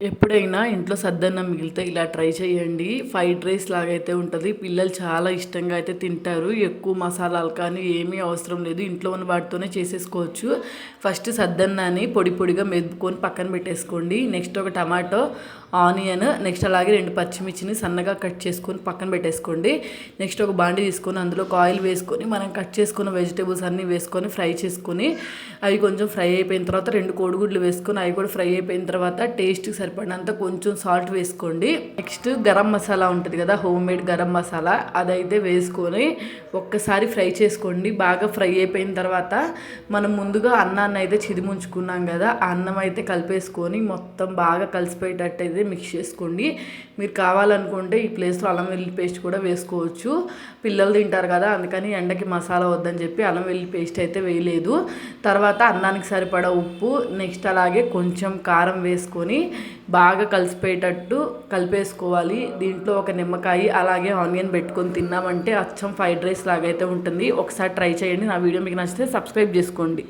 ఎప్పుడైనా ఇంట్లో సద్దన్నం మిగిలితే ఇలా ట్రై చేయండి. ఫ్రైడ్ రైస్ లాగైతే ఉంటుంది. పిల్లలు చాలా ఇష్టంగా అయితే తింటారు. ఎక్కువ మసాలాలు కానీ ఏమీ అవసరం లేదు. ఇంట్లో ఉన్న వాటితోనే చేసేసుకోవచ్చు. ఫస్ట్ సద్దన్నాన్ని పొడి పొడిగా మెదుపుకొని పక్కన పెట్టేసుకోండి. నెక్స్ట్ ఒక టమాటో, ఆనియన్, నెక్స్ట్ అలాగే 2 పచ్చిమిర్చిని సన్నగా కట్ చేసుకొని పక్కన పెట్టేసుకోండి. నెక్స్ట్ ఒక బాండి తీసుకొని అందులో ఆయిల్ వేసుకొని మనం కట్ చేసుకున్న వెజిటేబుల్స్ అన్నీ వేసుకొని ఫ్రై చేసుకొని అవి కొంచెం ఫ్రై అయిపోయిన తర్వాత 2 కోడిగుడ్లు వేసుకొని అవి కూడా ఫ్రై అయిపోయిన తర్వాత టేస్ట్కి సరిపడినంత కొంచెం సాల్ట్ వేసుకోండి. నెక్స్ట్ గరం మసాలా ఉంటుంది కదా, హోమ్ మేడ్ గరం మసాలా, అదైతే వేసుకొని ఒక్కసారి ఫ్రై చేసుకోండి. బాగా ఫ్రై అయిపోయిన తర్వాత మనం ముందుగా అన్నాన్ని అయితే చిదిముంచుకున్నాం కదా, ఆ అన్నం అయితే కలిపేసుకొని మొత్తం బాగా కలిసిపోయేటట్టు అయితే మిక్స్ చేసుకోండి. మీరు కావాలనుకుంటే ఈ ప్లేస్లో అల్లం వెల్లుల్లి పేస్ట్ కూడా వేసుకోవచ్చు. పిల్లలు తింటారు కదా, అందుకని ఎండకి మసాలా వద్దని చెప్పి అల్లం వెల్లుల్లి పేస్ట్ అయితే వేయలేదు. తర్వాత అన్నానికి సరిపడా ఉప్పు, నెక్స్ట్ అలాగే కొంచెం కారం వేసుకొని బాగా కలిసిపోయేటట్టు కలిపేసుకోవాలి. దీంట్లో ఒక నిమ్మకాయ అలాగే ఆనియన్ పెట్టుకొని తిన్నామంటే అచ్చం ఫ్రైడ్ రైస్ లాగైతే ఉంటుంది. ఒకసారి ట్రై చేయండి. నా వీడియో మీకు నచ్చితే సబ్స్క్రైబ్ చేసుకోండి.